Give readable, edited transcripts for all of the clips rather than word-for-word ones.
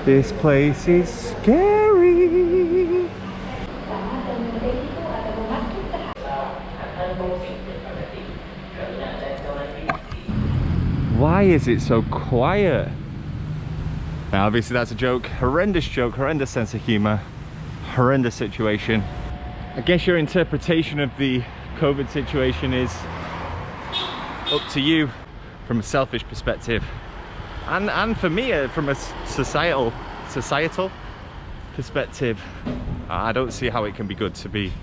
This place is scary. Why is it so quiet? Now obviously that's a joke, horrendous sense of humor, horrendous situation. I guess your interpretation of the COVID situation is up to you from a selfish perspective. And for me, from a societal perspective, I don't see how it can be good to be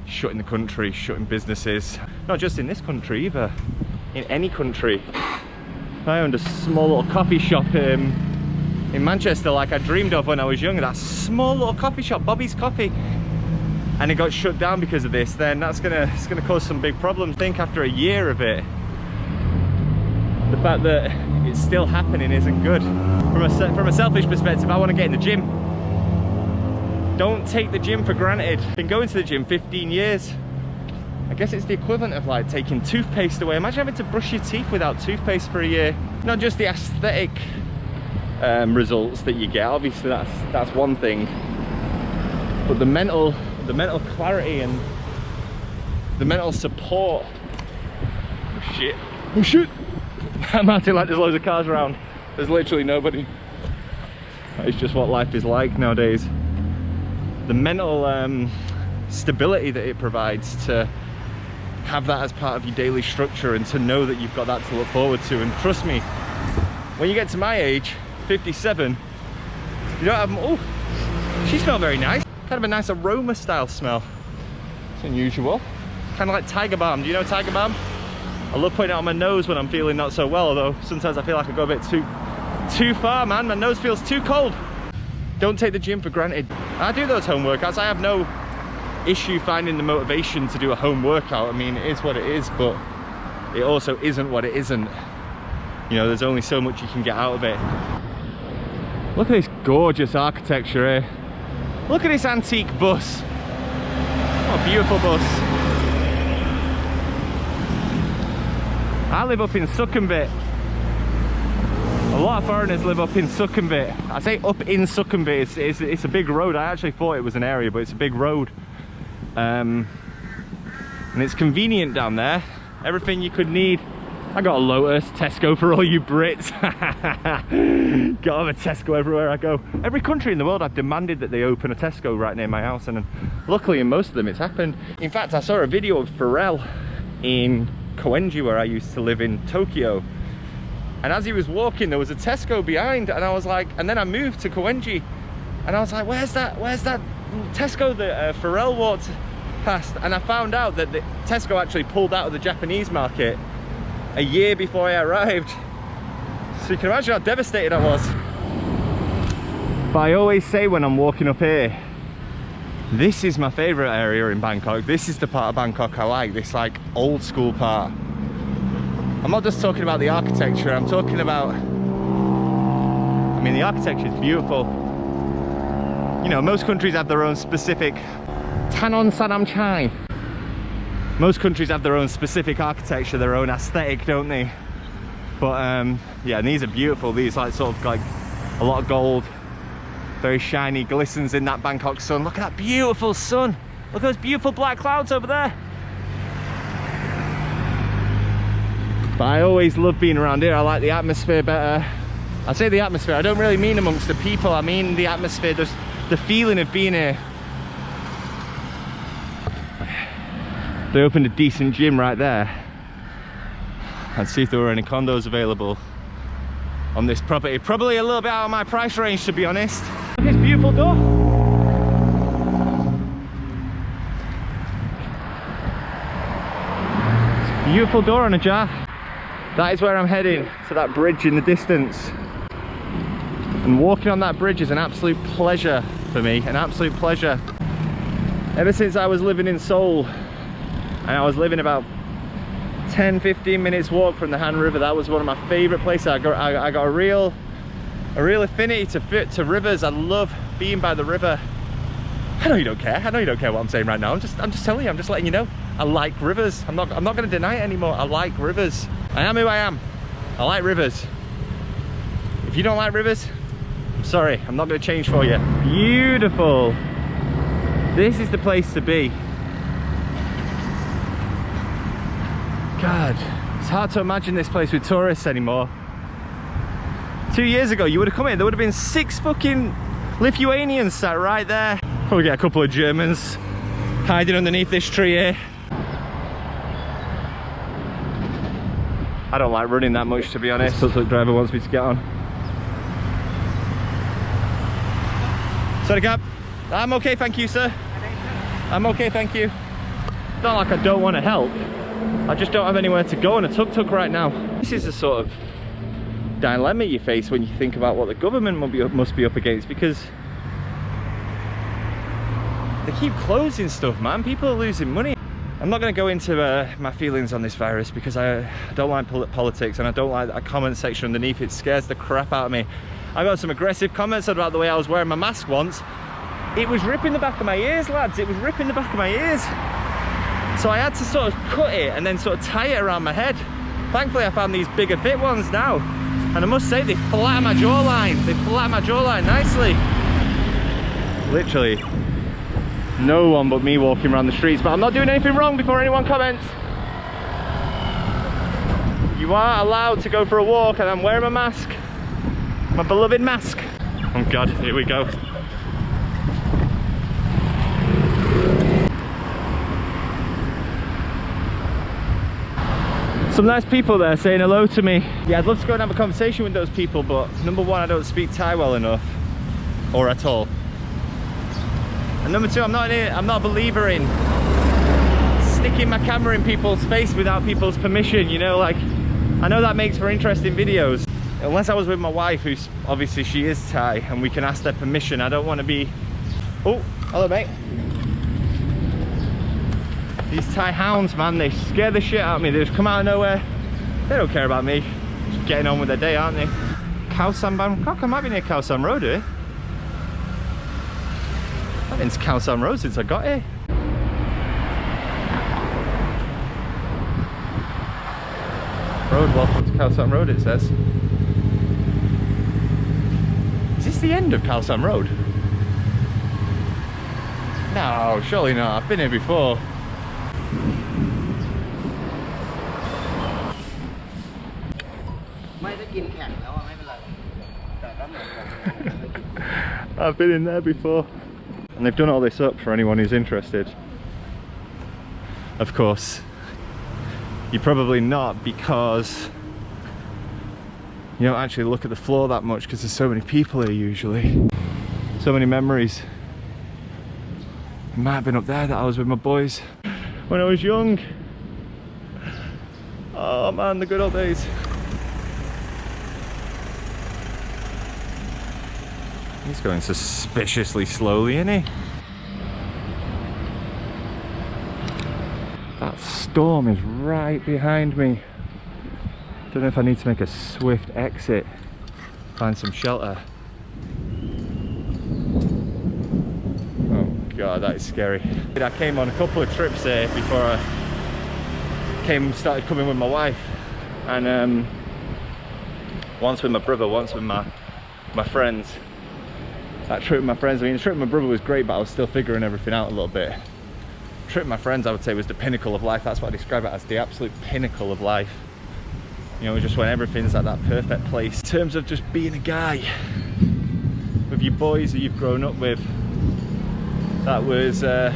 shutting the country, shutting businesses. Not just in this country either, in any country. I owned a small little coffee shop in Manchester, like I dreamed of when I was younger. That small little coffee shop, Bobby's Coffee, and it got shut down because of this. Then it's gonna cause some big problems. I think after a year of it, the fact that it's still happening isn't good. From a selfish perspective, I want to get in the gym. Don't take the gym for granted. I've been going to the gym 15 years. I guess it's the equivalent of like taking toothpaste away. Imagine having to brush your teeth without toothpaste for a year. Not just the aesthetic results that you get, obviously that's one thing, but the mental clarity and the mental support. Oh shit. I'm acting like there's loads of cars around. There's literally nobody. It's just what life is like nowadays. The mental stability that it provides to have that as part of your daily structure and to know that you've got that to look forward to. And trust me, when you get to my age, 57, you don't have, oh, she smelled very nice. Kind of a nice aroma style smell. It's unusual. Kind of like Tiger Balm. Do you know Tiger Balm? I love putting it on my nose when I'm feeling not so well, although sometimes I feel like I go a bit too far, man. My nose feels too cold. Don't take the gym for granted. I do those home workouts. I have no issue finding the motivation to do a home workout. I mean, it is what it is, but it also isn't what it isn't. You know, there's only so much you can get out of it. Look at this gorgeous architecture here. Look at this antique bus. What a beautiful bus. I live up in Sukhumvit. A lot of foreigners live up in Sukhumvit. I say up in Sukhumvit, it's a big road. I actually thought it was an area, but it's a big road. And it's convenient down there. Everything you could need. I got a Lotus, Tesco for all you Brits. Got a Tesco everywhere I go. Every country in the world I've demanded that they open a Tesco right near my house, and luckily in most of them it's happened. In fact, I saw a video of Pharrell in Koenji, where I used to live in Tokyo, and as he was walking there was a Tesco behind, and I was like, and then I moved to Koenji and I was like, where's that Tesco that Pharrell walked past? And I found out that the Tesco actually pulled out of the Japanese market a year before I arrived. So you can imagine how devastated I was. But I always say when I'm walking up here, this is my favorite area in Bangkok. This is the part of Bangkok I like, this like old school part. I'm not just talking about the architecture, I'm talking about, I mean, the architecture is beautiful. You know, most countries have their own specific Tanon Sanam Chai. Most countries have their own specific architecture, their own aesthetic, don't they? But yeah, and these are beautiful. These like sort of like a lot of gold, very shiny, glistens in that Bangkok sun. Look at that beautiful sun. Look at those beautiful black clouds over there. But I always love being around here. I like the atmosphere better. I say the atmosphere, I don't really mean amongst the people, I mean the atmosphere, just the feeling of being here. They opened a decent gym right there. I'd see if there were any condos available on this property. Probably a little bit out of my price range, to be honest. Look at this beautiful door. It's a beautiful door on a jar. That is where I'm heading, to that bridge in the distance. And walking on that bridge is an absolute pleasure for me, an absolute pleasure. Ever since I was living in Seoul, and I was living about 10-15 minutes walk from the Han River, that was one of my favorite places. I got a real affinity to rivers. I love being by the river. I know you don't care. I know you don't care what I'm saying right now. I'm just telling you. I'm just letting you know. I like rivers. I'm not going to deny it anymore. I like rivers. I am who I am. I like rivers. If you don't like rivers, sorry, I'm not going to change for you. Beautiful. This is the place to be. God, it's hard to imagine this place with tourists anymore. 2 years ago, you would have come in, there would have been 6 fucking Lithuanians sat right there. Probably get a couple of Germans hiding underneath this tree here. I don't like running that much, to be honest. The tuk-tuk driver wants me to get on. Sorry, cab. I'm okay, thank you, sir. I'm okay, thank you. It's not like I don't want to help. I just don't have anywhere to go on a tuk-tuk right now. This is the sort of dilemma you face when you think about what the government must be up against, because they keep closing stuff, man. People are losing money. I'm not going to go into my feelings on this virus, because I don't like politics, and I don't like that comment section underneath. It scares the crap out of me. I got some aggressive comments about the way I was wearing my mask once. It was ripping the back of my ears, lads. It was ripping the back of my ears. So I had to sort of cut it and then sort of tie it around my head. Thankfully I found these bigger fit ones now. And I must say, they flatten my jawline. They flatten my jawline nicely. Literally, no one but me walking around the streets, but I'm not doing anything wrong before anyone comments. You are allowed to go for a walk, and I'm wearing my mask. My beloved mask. Oh God, here we go. Some nice people there saying hello to me. Yeah, I'd love to go and have a conversation with those people, but number one, I don't speak Thai well enough, or at all. And number two, I'm not a believer in sticking my camera in people's face without people's permission, you know, like, I know that makes for interesting videos. Unless I was with my wife, who's obviously, she is Thai, and we can ask their permission. I don't want to be... Oh, hello mate. These Thai hounds, man, they scare the shit out of me. They just come out of nowhere. They don't care about me. Just getting on with their day, aren't they? Khao San Bangkok, I might be near Khao San Road here. I've been to Khao San Road since I got here. Road, welcome to Khao San Road, it says. Is this the end of Khao San Road? No, surely not. I've been here before. I've been in there before. And they've done all this up for anyone who's interested. Of course, you're probably not, because you don't actually look at the floor that much, because there's so many people here usually. So many memories. It might have been up there that I was with my boys when I was young. Oh man, the good old days. He's going suspiciously slowly, isn't he? That storm is right behind me. Don't know if I need to make a swift exit, find some shelter. Oh God, that is scary. I came on a couple of trips here before I started coming with my wife, and once with my brother, once with my friends. That trip with my friends, I mean, the trip with my brother was great, but I was still figuring everything out a little bit. The trip with my friends, I would say, was the pinnacle of life. That's what I describe it as, the absolute pinnacle of life. You know, just when everything's at that perfect place. In terms of just being a guy with your boys that you've grown up with, that was it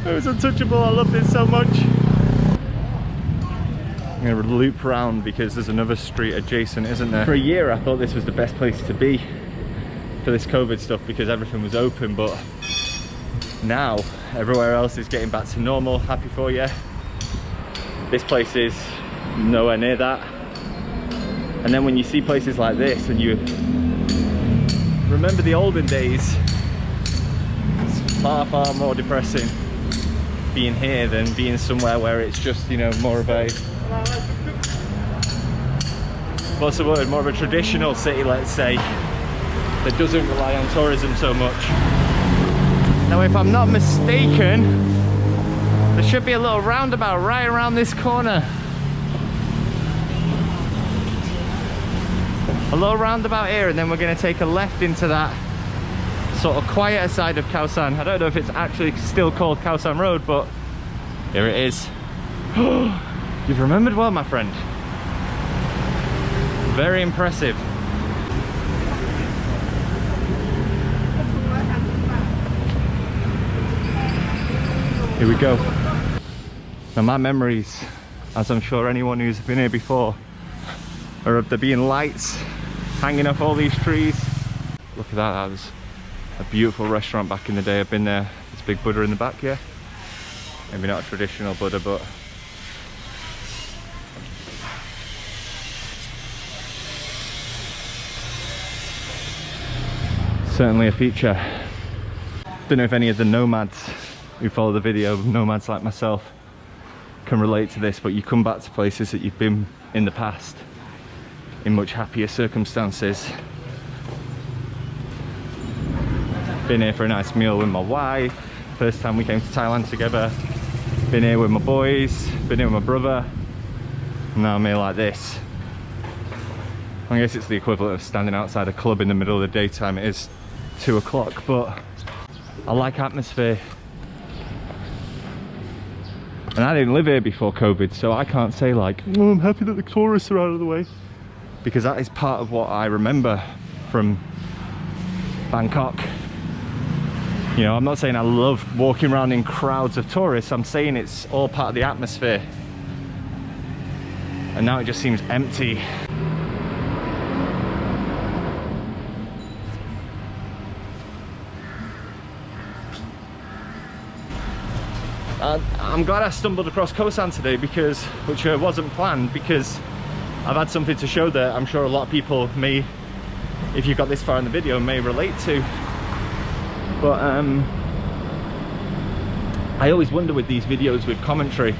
was untouchable. I loved it so much. I'm going to loop around because there's another street adjacent, isn't there? For a year I thought this was the best place to be for this COVID stuff, because everything was open, but now everywhere else is getting back to normal. Happy for you. This place is nowhere near that. And then when you see places like this and you remember the olden days, it's far, far more depressing being here than being somewhere where it's just, you know, more of a, what's the word, more of a traditional city, let's say, that doesn't rely on tourism so much. Now, if I'm not mistaken, there should be a little roundabout right around this corner. a little roundabout here, and then we're going to take a left into that sort of quieter side of Khao San. I don't know if it's actually still called Khao San Road, but here it is. You've remembered well, my friend. Very impressive. Here we go. Now my memories, as I'm sure anyone who's been here before, are of there being lights hanging off all these trees. Look at that, that was a beautiful restaurant back in the day. I've been there. This big Buddha in the back here. Maybe not a traditional Buddha, but certainly a feature. Don't know if any of the nomads who follow the video, nomads like myself, can relate to this, but you come back to places that you've been in the past in much happier circumstances. Been here for a nice meal with my wife, first time we came to Thailand together. Been here with my boys, been here with my brother, and now I'm here like this. I guess it's the equivalent of standing outside a club in the middle of the daytime. It is 2 o'clock, but I like atmosphere. And I didn't live here before COVID, so I can't say like, oh, I'm happy that the tourists are out of the way, because that is part of what I remember from Bangkok. You know, I'm not saying I love walking around in crowds of tourists, I'm saying it's all part of the atmosphere. And now it just seems empty. I'm glad I stumbled across Khao San today, because, which wasn't planned, because I've had something to show that I'm sure a lot of people may, if you got this far in the video, may relate to. But I always wonder with these videos with commentary,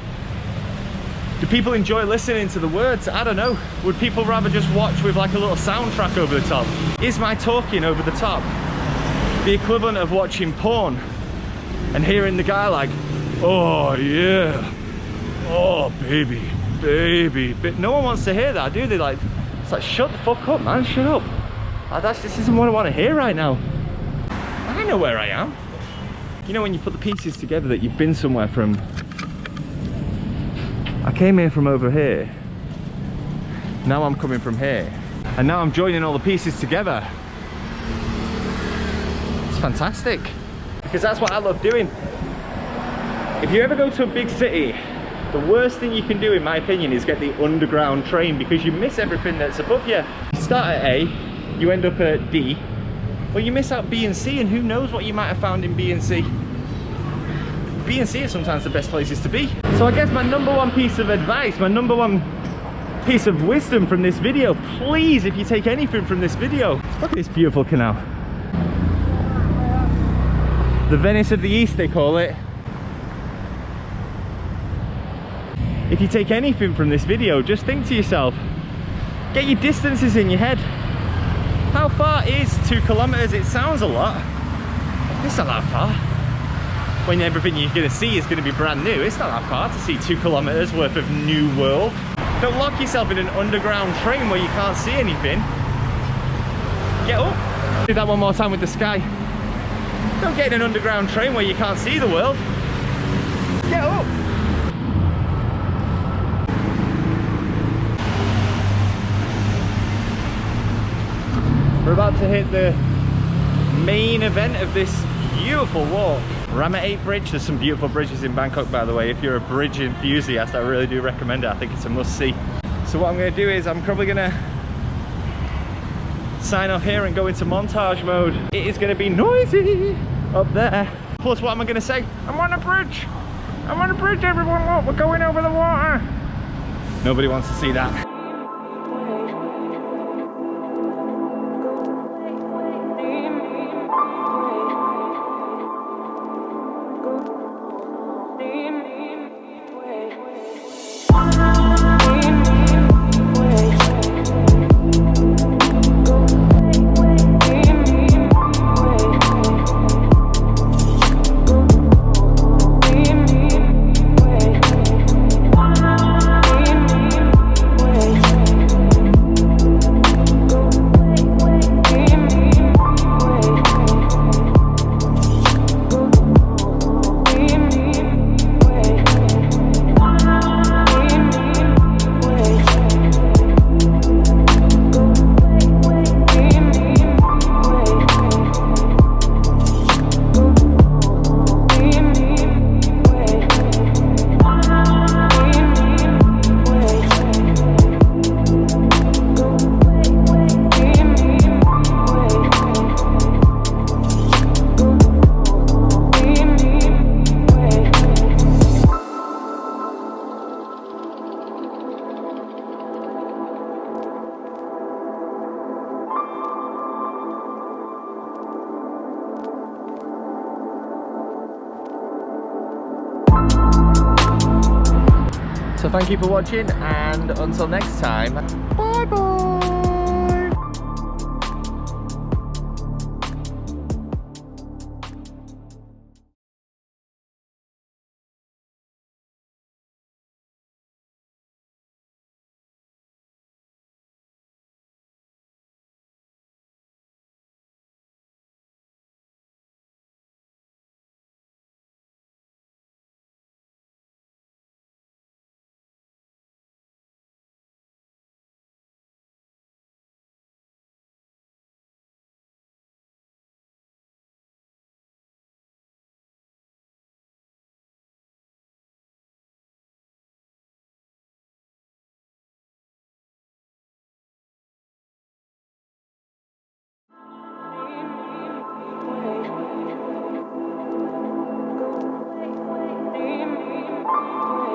do people enjoy listening to the words? I don't know. Would people rather just watch with like a little soundtrack over the top? Is my talking over the top the equivalent of watching porn and hearing the guy like, oh yeah, oh baby, baby, but no one wants to hear that, do they? Like, it's like, shut the fuck up, man, shut up. This isn't what I want to hear right now. I know where I am. You know, when you put the pieces together that you've been somewhere from. I came here from over here, now I'm coming from here, and now I'm joining all the pieces together. It's fantastic, because that's what I love doing. If you ever go to a big city, the worst thing you can do, in my opinion, is get the underground train, because you miss everything that's above you. You start at A, you end up at D, well, you miss out B and C, and who knows what you might have found in B and C. B and C are sometimes the best places to be. So I guess my number one piece of advice, my number one piece of wisdom from this video, please, if you take anything from this video, look at this beautiful canal. The Venice of the East, they call it. If you take anything from this video, just think to yourself, get your distances in your head. How far is 2 kilometers? It sounds a lot. It's not that far. When everything you're going to see is going to be brand new, it's not that far to see 2 kilometers worth of new world. Don't lock yourself in an underground train where you can't see anything. Get up. Do that one more time with the sky. Don't get in an underground train where you can't see the world. Get up. We're about to hit the main event of this beautiful walk. Rama VIII bridge. There's some beautiful bridges in Bangkok, by the way. If you're a bridge enthusiast, I really do recommend it. I think it's a must-see. So what I'm going to do is I'm probably going to sign off here and go into montage mode. It is going to be noisy up there. Plus, what am I going to say? I'm on a bridge. I'm on a bridge, everyone. Look, we're going over the water. Nobody wants to see that. Thank you for watching, and until next time, bye bye. Leave me